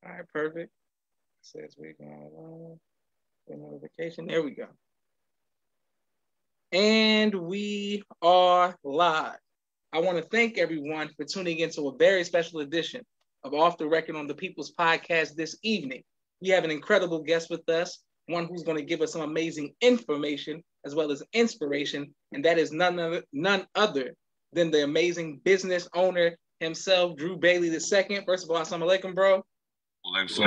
All right, perfect. Says we're going to notification. There we go. And we are live. I want to thank everyone for tuning into a very special edition of Off the Record on the People's Podcast this evening. We have an incredible guest with us, one who's going to give us some amazing information as well as inspiration, and that is none other than the amazing business owner himself, Drew Bailey II. First of all, assalamu alaikum, bro. This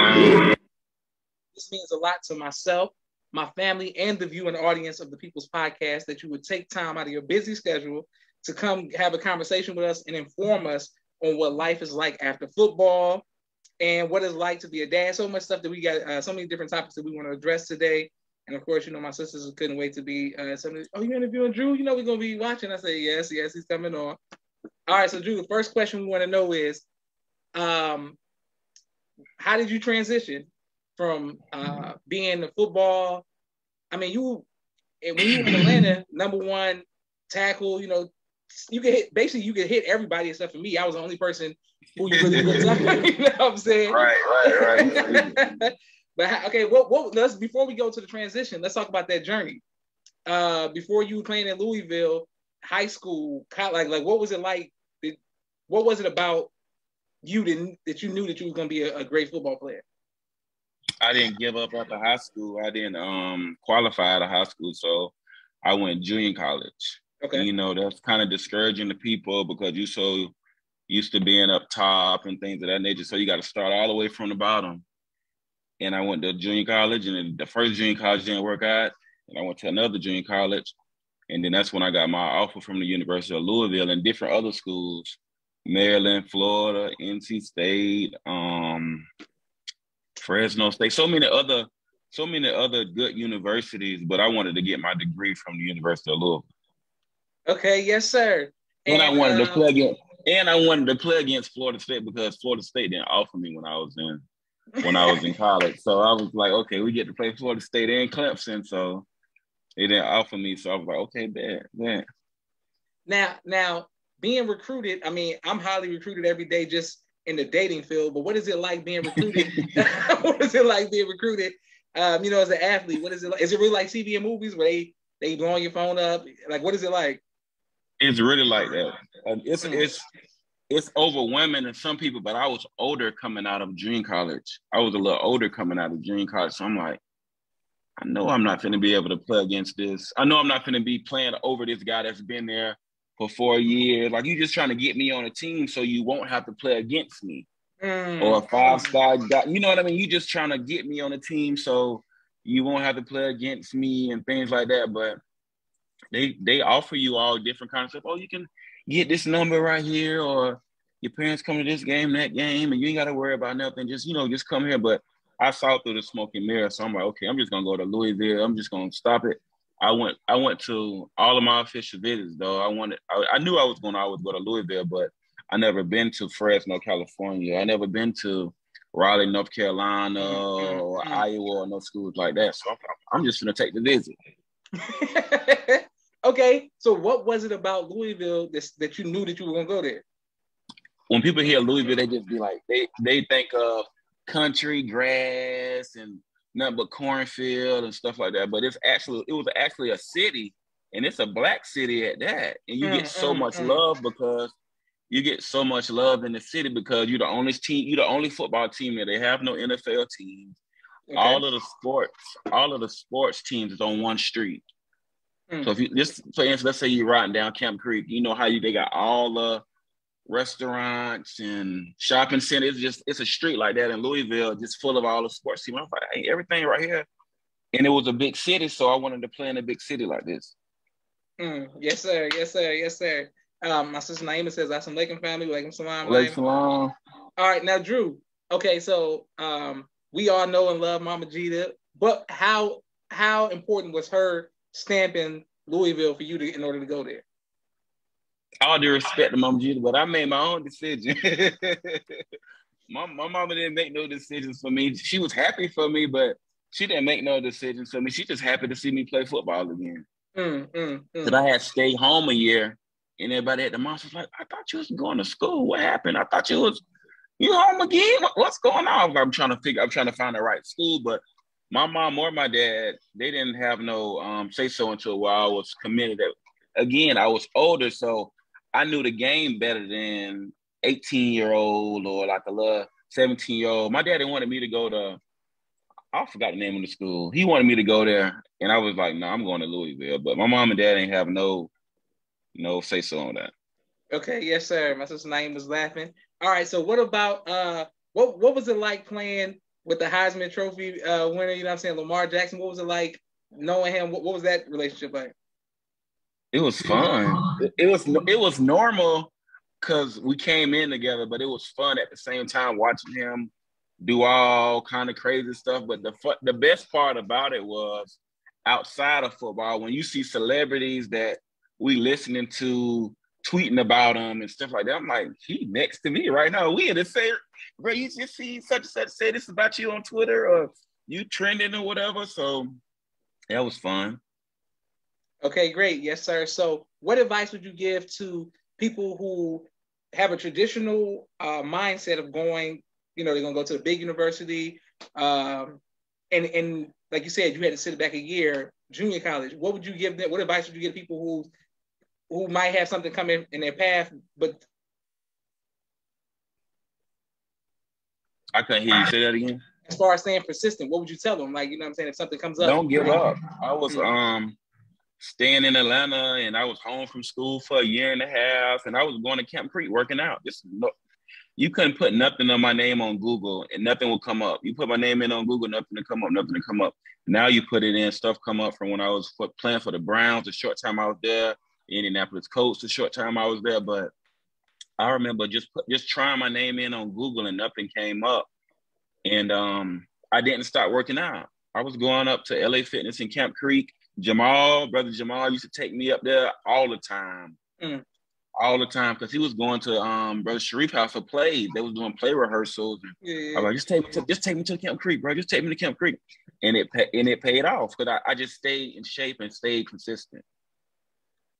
means a lot to myself, my family, and the viewing audience of the People's Podcast that you would take time out of your busy schedule to come have a conversation with us and inform us on what life is like after football and what it's like to be a dad. So much stuff that we got, so many different topics that we want to address today. And of course, my sisters couldn't wait to be somebody. Oh, you're interviewing Drew? We're going to be watching. I say, yes, he's coming on. All right, so Drew, the first question we want to know is, how did you transition from being a football? I mean, when you were in Atlanta, number one tackle, you could hit everybody except for me. I was the only person who you really looked up. You know what I'm saying? Right. But okay, let's before we go to the transition, let's talk about that journey. Before you were playing in Louisville, high school, like what was it like? What was it about you that you knew that you were going to be a great football player? I didn't give up after high school. I didn't qualify out of high school, so I went junior college. Okay. That's kind of discouraging to people because you're so used to being up top and things of that nature. So you got to start all the way from the bottom. And I went to junior college, and the first junior college didn't work out. And I went to another junior college. And then that's when I got my offer from the University of Louisville and different other schools, Maryland, Florida, NC State, Fresno State, so many other good universities. But I wanted to get my degree from the University of Louisville. Okay, yes, sir. And I wanted to play against Florida State because Florida State didn't offer me when I was in college. So I was like, okay, we get to play Florida State and Clemson, so they didn't offer me. So I was like, okay, bad. Now being recruited, I mean, I'm highly recruited every day just in the dating field, but what is it like being recruited? What is it like being recruited? As an athlete, what is it like? Is it really like TV and movies where they blowing your phone up? Like, what is it like? It's really like that. It's overwhelming to some people, but I was older coming out of junior college. I was a little older coming out of junior college, so I'm like, I know I'm not going to be able to play against this. I know I'm not going to be playing over this guy that's been there for 4 years. Like, you just trying to get me on a team so you won't have to play against me. Or a 5-star guy. You know what I mean? You just trying to get me on a team so you won't have to play against me and things like that. But they offer you all different kinds of stuff. Oh, you can get this number right here, or your parents come to this game, that game, and you ain't got to worry about nothing. Just come here. But I saw through the smoke and mirror, so I'm like, okay, I'm just gonna go to Louisville. I'm just gonna stop it. I went to all of my official visits though. I knew I was gonna always go to Louisville, but I never been to Fresno, California. I never been to Raleigh, North Carolina, or Iowa, or no schools like that. So I'm just gonna take the visit. Okay, so what was it about Louisville that you knew that you were gonna go there? When people hear Louisville, they just be like, they think of country grass and nothing but cornfield and stuff like that. But it was actually a city, and it's a black city at that. And you get so much love because you get so much love in the city because you're the only football team there. They have no NFL teams. Okay. All of the sports teams is on one street. So if you just, for instance, let's say you're riding down Camp Creek, you know how they got all the restaurants and shopping centers. It's a street like that in Louisville, just full of all the sports teams. I was like, hey, everything right here. And it was a big city, so I wanted to play in a big city like this. Yes, sir. My sister Naima says, "Assalamu alaikum, family. Walaikum salam." Walaikum salam. All right, now Drew. Okay, so we all know and love Mama Gita, but how important was her stamping Louisville for you in order to go there? All due respect to Mama Gita, but I made my own decision. my mama didn't make no decisions for me. She was happy for me, but she didn't make no decisions for me. She just happy to see me play football again. Because I had stayed home a year, and everybody at the mosque was like, I thought you was going to school. What happened? I thought you was, You home again? What's going on? I'm trying to find the right school, but my mom or my dad, they didn't have no say so until while I was committed. Again, I was older, so I knew the game better than 18-year-old or like a little 17-year-old. My daddy wanted me to go to, I forgot the name of the school. He wanted me to go there, and I was like, no, I'm going to Louisville. But my mom and dad ain't have no say so on that. Okay, yes, sir. My sister Naeem was laughing. All right, so what about what was it like playing with the Heisman Trophy winner? You know what I'm saying, Lamar Jackson. What was it like knowing him? What was that relationship like? It was fun. It was normal because we came in together, but it was fun at the same time watching him do all kind of crazy stuff. But the best part about it was outside of football, when you see celebrities that we listening to tweeting about them and stuff like that, I'm like, he next to me right now. We in the same, bro, you just see such and such say this about you on Twitter or you trending or whatever. So that was fun. Okay, great. Yes, sir. So what advice would you give to people who have a traditional mindset of going, they're going to go to a big university, and like you said, you had to sit back a year, junior college. What would you give them? What advice would you give people who might have something coming in their path, but I couldn't hear you say that again. As far as staying persistent, what would you tell them? Like, you know what I'm saying? If something comes up. Don't give up. I was staying in Atlanta, and I was home from school for a year and a half, and I was going to Camp Creek working out. You couldn't put nothing on my name on Google, and nothing will come up. You put my name in on Google, nothing to come up. Now you put it in, stuff come up from when I was playing for the Browns, the short time I was there, the Indianapolis Colts, the short time I was there. But I remember just trying my name in on Google, and nothing came up. And I didn't start working out. I was going up to LA Fitness in Camp Creek. Brother Jamal used to take me up there all the time. All the time, because he was going to Brother Sharif house for plays. They was doing play rehearsals. I was like, just take me to Camp Creek, bro. Just take me to Camp Creek. And it paid off because I just stayed in shape and stayed consistent.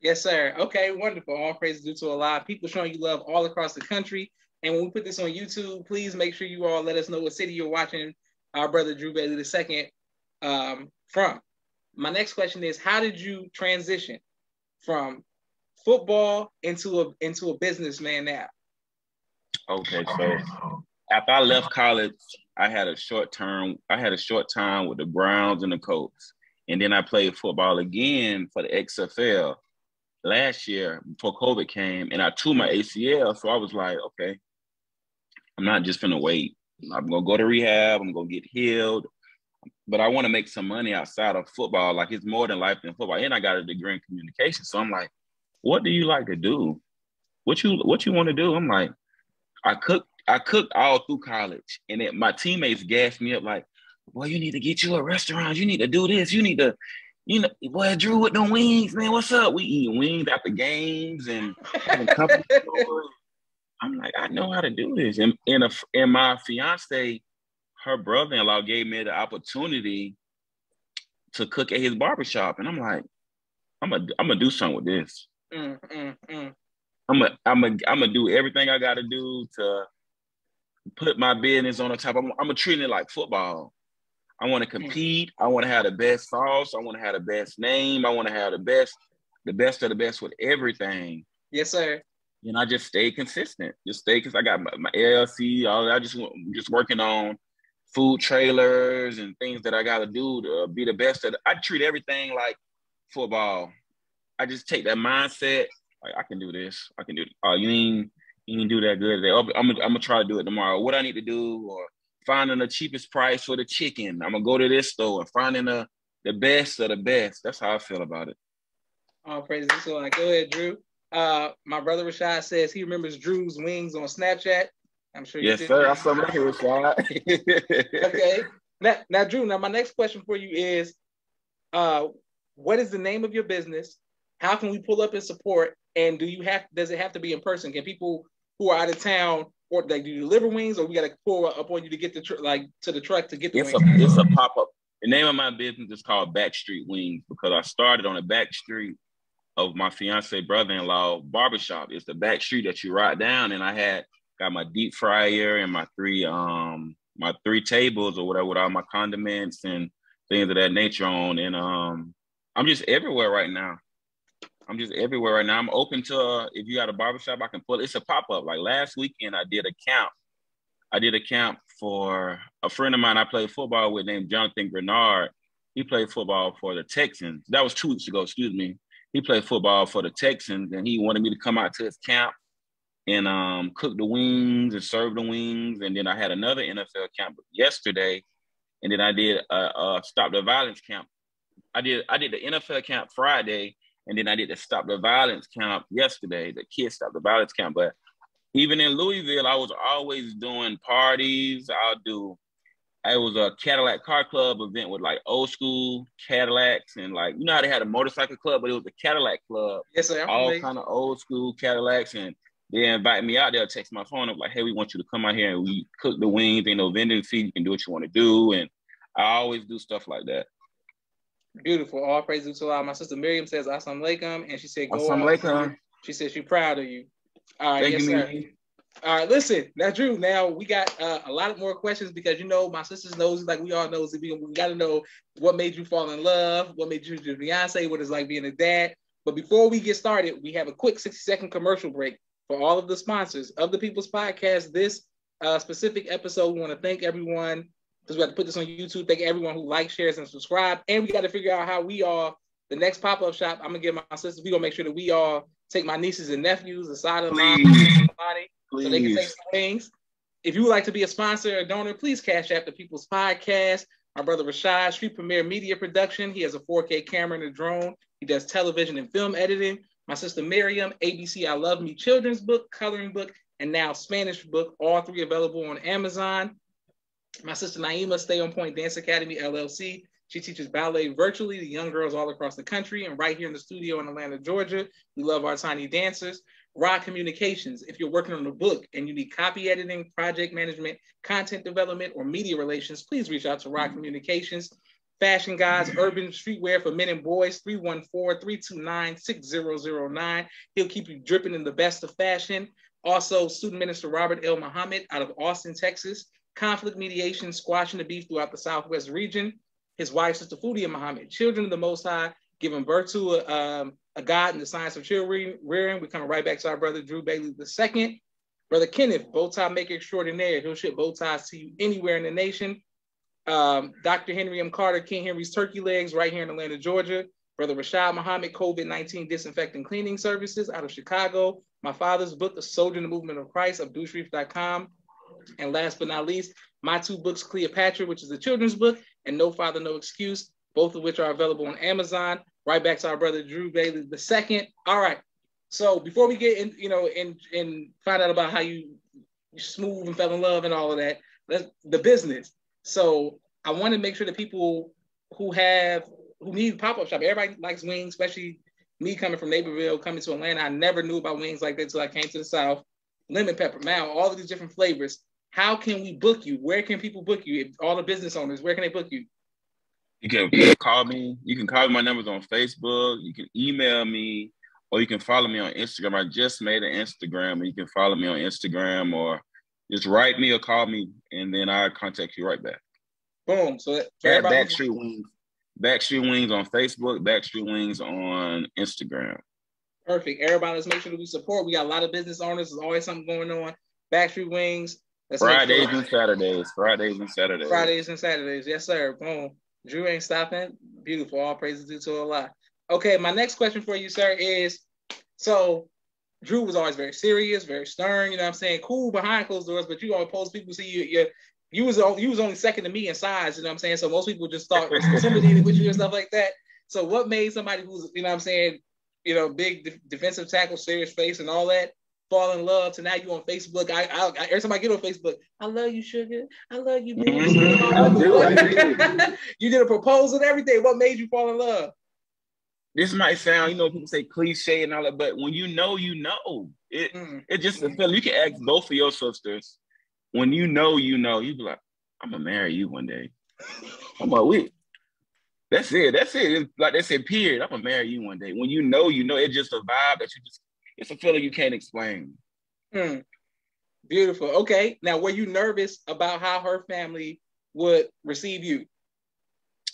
Yes, sir. Okay, wonderful. All praise due to Allah. People showing you love all across the country. And when we put this on YouTube, please make sure you all let us know what city you're watching our brother Drew Bailey II from. My next question is, how did you transition from football into a businessman now? Okay, so after I left college, I had a short time with the Browns and the Colts. And then I played football again for the XFL last year before COVID came, and I tore my ACL. So I was like, okay, I'm not just gonna wait. I'm gonna go to rehab. I'm gonna get healed. But I want to make some money outside of football. Like, it's more than life than football. And I got a degree in communication. So I'm like, what do you like to do? What you want to do? I'm like, I cooked all through college. And my teammates gassed me up like, boy, you need to get you a restaurant. You need to do this. You need to, boy, Drew with the wings, man. What's up? We eat wings after games and having company. I'm like, I know how to do this. And my fiance, her brother-in-law gave me the opportunity to cook at his barbershop. And I'm like, I'm gonna do something with this. I'm gonna do everything I gotta do to put my business on the top. I'm gonna treat it like football. I want to compete. I want to have the best sauce. I want to have the best name. I want to have the best of the best with everything. Yes, sir. And I just stayed consistent. Because I got my LLC. I just working on food trailers and things that I got to do to be the best at it. I treat everything like football. I just take that mindset. Like, I can do this. I can do it. Oh, you ain't do that good today. I'm gonna try to do it tomorrow. What I need to do, or finding the cheapest price for the chicken. I'm gonna go to this store and finding the best of the best. That's how I feel about it. Oh, praise the Lord. Go ahead, Drew. My brother Rashad says he remembers Drew's wings on Snapchat. I'm sure you yes, sir. I saw that here, Rashad. Okay. Now, Drew, my next question for you is, what is the name of your business? How can we pull up and support? And does it have to be in person? Can people who are out of town, or like, do you deliver wings, or we got to pull up on you to get to the truck to get the wings? It's a pop-up. The name of my business is called Backstreet Wings because I started on the back street of my fiance brother-in-law barbershop. It's the back street that you ride down, and I had got my deep fryer and my three tables or whatever with all my condiments and things of that nature on. And I'm just everywhere right now. I'm open to, if you got a barbershop, I can pull. It's a pop-up. Like last weekend, I did a camp for a friend of mine I played football with named Jonathan Grenard. He played football for the Texans. That was 2 weeks ago, excuse me. He played football for the Texans, and he wanted me to come out to his camp and cook the wings and serve the wings. And then I had another NFL camp yesterday, and then I did a Stop the Violence camp. I did the NFL camp Friday, and then I did the Stop the Violence camp yesterday, the Kids Stop the Violence camp. But even in Louisville, I was always doing parties. It was a Cadillac car club event with like old school Cadillacs and like, you know how they had a motorcycle club, but it was a Cadillac club. Yes, sir. All kind of old school Cadillacs. And they invite me out there, text my phone up like, hey, we want you to come out here and we cook the wings. Ain't no vending fee. You can do what you want to do. And I always do stuff like that. Beautiful. All praise to Allah. My sister Miriam says, Assalamu alaikum. And she said, go Assalamu alaikum. She said she's proud of you. All right. Thank yes, you, sir. Mimi. All right, listen, now Drew, now we got a lot more questions because, you know, my sisters knows, like we all know, we got to know what made you fall in love, what made you your fiance, what it's like being a dad. But before we get started, we have a quick 60-second commercial break for all of the sponsors of the People's Podcast. This specific episode, we want to thank everyone, because we have to put this on YouTube, thank everyone who likes, shares, and subscribe. And we got to figure out how we all, the next pop-up shop, I'm going to give my sisters, we're going to make sure that we all take my nieces and nephews, the side of the so they can take some wings. If you would like to be a sponsor or donor, please cash out the People's Podcast. My brother Rashad, Street Premier Media Production. He has a 4K camera and a drone. He does television and film editing. My sister Miriam, ABC I Love Me children's book, coloring book, and now Spanish book. All three available on Amazon. My sister Naima, Stay On Point Dance Academy, LLC. She teaches ballet virtually to young girls all across the country and right here in the studio in Atlanta, Georgia. We love our tiny dancers. Raw Communications. If you're working on a book and you need copy editing, project management, content development, or media relations, please reach out to Raw Communications. Fashion Guys, Urban Streetwear for Men and Boys, 314-329-6009. He'll keep you dripping in the best of fashion. Also, Student Minister Robert L. Muhammad out of Austin, Texas. Conflict mediation, squashing the beef throughout the Southwest region. His wife, Sister Fudia Muhammad, Children of the Most High, giving birth to a God in the science of children rearing. We're coming right back to our brother Drew Bailey II. Brother Kenneth, bow tie maker extraordinaire. He'll ship bow ties to you anywhere in the nation. Dr. Henry M. Carter, King Henry's Turkey Legs, right here in Atlanta, Georgia. Brother Rashad Muhammad, COVID-19 Disinfecting Cleaning Services out of Chicago. My father's book, The Soldier in the Movement of Christ, AbdulSharif.com. And last but not least, my two books, Cleopatra, which is a children's book, and No Father, No Excuse, both of which are available on Amazon. Right back to our brother Drew Bailey II. All right. So before we get in, you know, and find out about how you smooth and fell in love and all of that, the business. So I want to make sure that people who need pop-up shop, everybody likes wings, especially me coming from Naperville, coming to Atlanta. I never knew about wings like that until I came to the South. Lemon pepper, now all of these different flavors. How can we book you? Where can people book you? All the business owners, where can they book you? You can call me. You can call me. My number's on Facebook. You can email me, or you can follow me on Instagram. I just made an Instagram, and you can follow me on Instagram, or just write me or call me, and then I'll contact you right back. Boom. So at Backstreet Wings. Backstreet Wings on Facebook, Backstreet Wings on Instagram. Perfect. Everybody, let's make sure that we support. We got a lot of business owners. There's always something going on. Backstreet Wings. Fridays and Saturdays. Yes, sir. Boom. Drew ain't stopping. Beautiful. All praises due to Allah. Okay, my next question for you, sir, is, so Drew was always very serious, very stern, you know what I'm saying? Cool behind closed doors, but you always post people see you was only second to me in size, you know what I'm saying? So most people just start intimidated with you and stuff like that. So what made somebody who's, you know what I'm saying, you know, big defensive tackle, serious face and all that, fall in love to now you on Facebook? I every time I get on Facebook, I love you, sugar. I love you, baby. I do. You did a proposal and everything. What made you fall in love? This might sound, you know, people say cliche and all that, but when you know, you know. It just a feeling. You can ask both of your sisters. When you know, you be like, I'm gonna marry you one day. That's it. It's like they said, period. I'm gonna marry you one day. When you know, it's just a vibe that it's a feeling you can't explain. Beautiful. Okay. Now, were you nervous about how her family would receive you?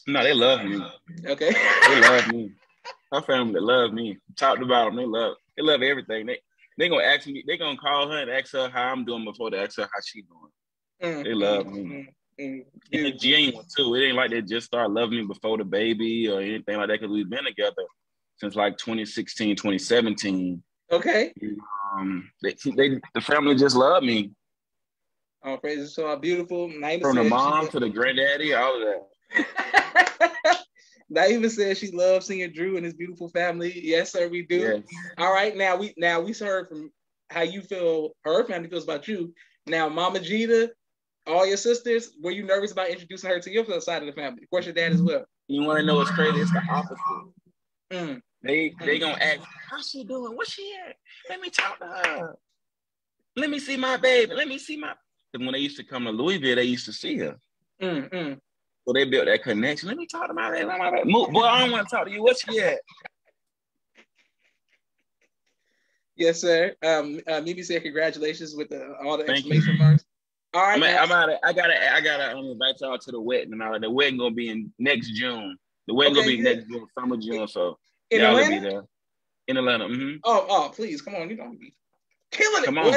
No, they love me. Okay. They love me. Her family love me. Talked about them. They love everything. They gonna ask me. They gonna call her and ask her how I'm doing before they ask her how she doing. They love me. And it's genuine too. It ain't like they just start loving me before the baby or anything like that, because we've been together since like 2016, 2017. Okay. The family just love me. Oh, praise so beautiful. Naima From the mom to the granddaddy, all of that. Naima says she loves seeing Drew and his beautiful family. Yes, sir, we do. Yes. All right, now we heard from how you feel, her family feels about you. Now, Mama Gita, all your sisters, were you nervous about introducing her to your side of the family? Of course, your dad as well. You want to know what's crazy? It's the opposite. They gonna ask, how's she doing? What's she at? Let me talk to her. Let me see my baby. Let me see my. And when they used to come to Louisville, they used to see her. So they built that connection. Let me talk to my baby. Boy, I don't want to talk to you. What's she at? Yes, sir. Mimi said congratulations with all the exclamation marks. All right, I gotta invite y'all to the wedding and all that. The wedding gonna be in next June. The wedding gonna be next June, summer June. So in y'all Atlanta? Will be there. In Atlanta. Mm-hmm. Oh, please, come on, you don't be killing it. Come on.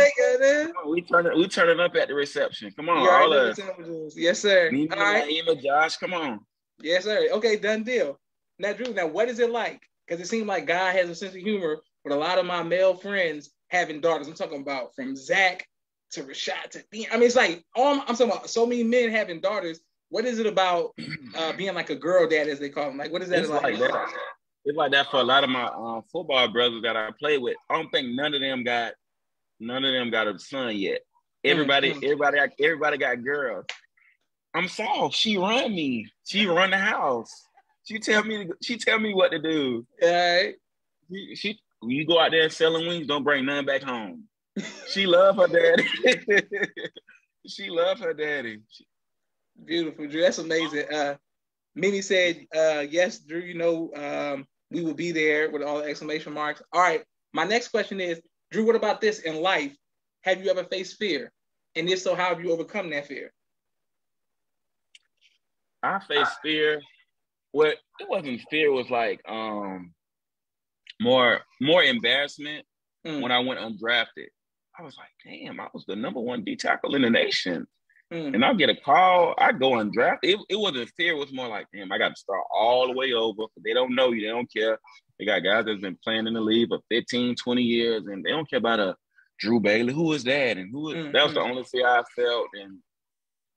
We turn it up at the reception. Come on, all of us. Yes, sir. Me, all right, Naima, Josh, come on. Yes, sir. Okay, done deal. Now, Drew, what is it like? Because it seems like God has a sense of humor with a lot of my male friends having daughters. I'm talking about from Zach to Rashad to Dean. I mean, it's like I'm talking about so many men having daughters. What is it about being like a girl dad, as they call them? Like, what is that like? It's like that for a lot of my football brothers that I play with. I don't think none of them got a son yet. Everybody got girls. I'm soft. She run me. She run the house. She tell me what to do. Right. You go out there selling wings, don't bring none back home. She love her daddy. She love her daddy. Beautiful, Drew. That's amazing. Mimi said, yes, Drew, we will be there with all the exclamation marks. All right. My next question is, Drew, what about this in life? Have you ever faced fear? And if so, how have you overcome that fear? I faced fear. Well, it wasn't fear. It was like more embarrassment when I went undrafted. I was like, damn, I was the #1 D tackle in the nation. And I'll get a call, I go undrafted. It wasn't fear. It was more like, damn, I got to start all the way over. They don't know you. They don't care. They got guys that's been playing in the league for 15, 20 years, and they don't care about a Drew Bailey. Who is that? And that was the only fear I felt. And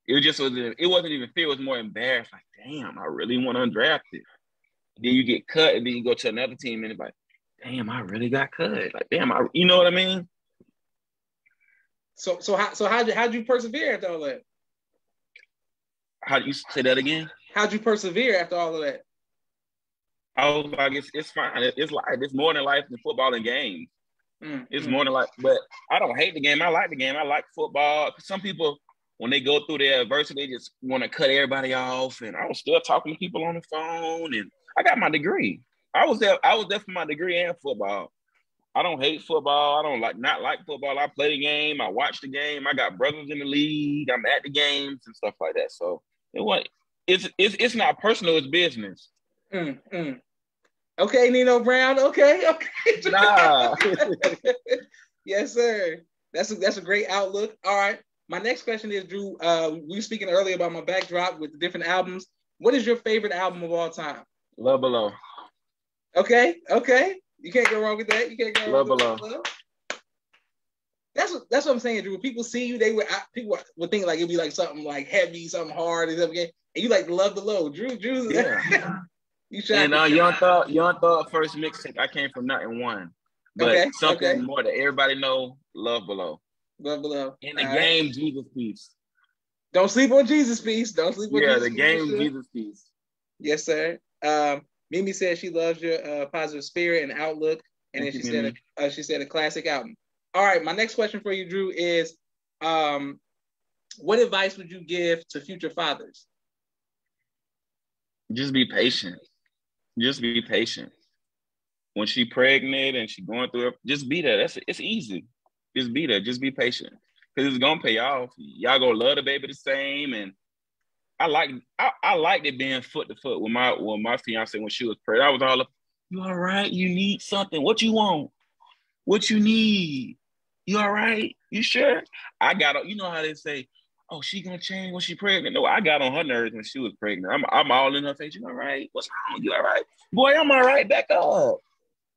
it wasn't even fear. It was more embarrassed. Like, damn, I really want undrafted. Then you get cut, and then you go to another team, and it's like, damn, I really got cut. Like, damn, you know what I mean? So how'd you persevere after all that? How do you say that again? How'd you persevere after all of that? I was like, it's fine. It's life. It's more than life than football and games. It's more than life. But I don't hate the game. I like the game. I like football. Some people, when they go through their adversity, they just want to cut everybody off. And I was still talking to people on the phone. And I got my degree. I was there for my degree and football. I don't hate football. I don't not like football. I play the game. I watch the game. I got brothers in the league. I'm at the games and stuff like that. So it's not personal. It's business. Okay, Nino Brown. Okay. Nah. Yes, sir. That's a great outlook. All right. My next question is, Drew. We were speaking earlier about my backdrop with the different albums. What is your favorite album of all time? Love Below. Okay. You can't go wrong with that. You can't go wrong with Love Below. That's what I'm saying, Drew. When people see you, people would think like it'd be like something like heavy, something hard, and you like Love Below. Drew. Yeah. You shot. And Young Thug first mixtape. I came from nothing one, but something more that everybody know. Love Below. Love Below. In the game, Jesus Peace. Don't sleep on Jesus Peace. Don't sleep on Jesus Peace. Yeah, the game, Jesus Peace. Yes, sir. Mimi said she loves your positive spirit and outlook, and then she said a classic album. All right, my next question for you, Drew, is what advice would you give to future fathers? Just be patient. Just be patient. When she's pregnant and she's going through it, just be there. It's easy. Just be there. Just be patient. because it's gonna pay off. Y'all gonna love the baby the same, and I liked it being foot to foot with my fiance when she was pregnant. I was all up, you all right? You need something? What you want? What you need? You all right? You sure? I got, you know how they say, oh, she gonna change when she pregnant. No, I got on her nerves when she was pregnant. I'm all in her face. You all right? What's wrong? You all right? Boy, I'm all right. Back up.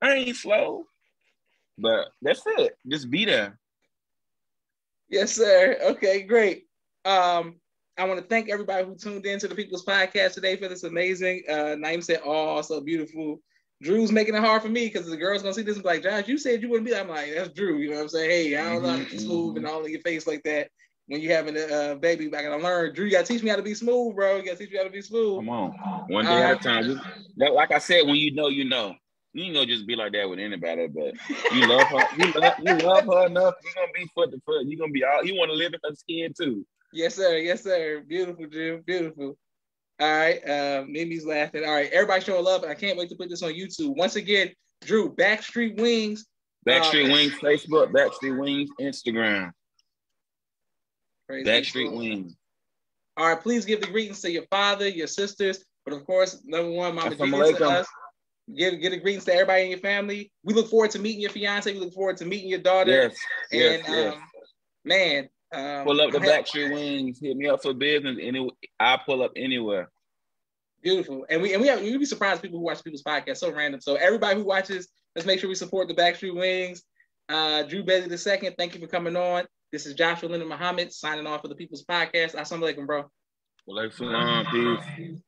I ain't slow. But that's it. Just be there. Yes, sir. Okay, great. I want to thank everybody who tuned in to the People's Podcast today for this amazing. Naeem said, oh, so beautiful. Drew's making it hard for me because the girl's gonna see this and be like, Josh, you said you wouldn't be. I'm like, that's Drew. You know what I'm saying? Hey, I don't know how to be smooth and all in your face like that when you having a baby. I gotta learn. Drew, you gotta teach me how to be smooth, bro. You gotta teach me how to be smooth. Come on, one day at a time. Like I said, when you know, you know. You ain't gonna just be like that with anybody, but you love her. You love her enough. You're gonna be foot to foot. You're gonna be all. You want to live in her skin too. Yes, sir. Yes, sir. Beautiful, Drew. Beautiful. All right, Mimi's laughing. All right, everybody show love. I can't wait to put this on YouTube. Once again, Drew, Backstreet Wings. Backstreet Wings Facebook, Backstreet Wings Instagram. Backstreet Wings. All right, please give the greetings to your father, your sisters, but of course, number one, Mama G to us. Give the greetings to everybody in your family. We look forward to meeting your fiance. We look forward to meeting your daughter. Yes. Man. Pull up the Backstreet Wings. Hit me up for business. I'll pull up anywhere. Beautiful. And we'd be surprised people who watch People's Podcast. So random. So everybody who watches, let's make sure we support the Backstreet Wings. Drew Bailey II, thank you for coming on. This is Joshua Leonard Muhammad signing off for the People's Podcast. Assalamu alaikum, bro. Walaikum salam. Peace.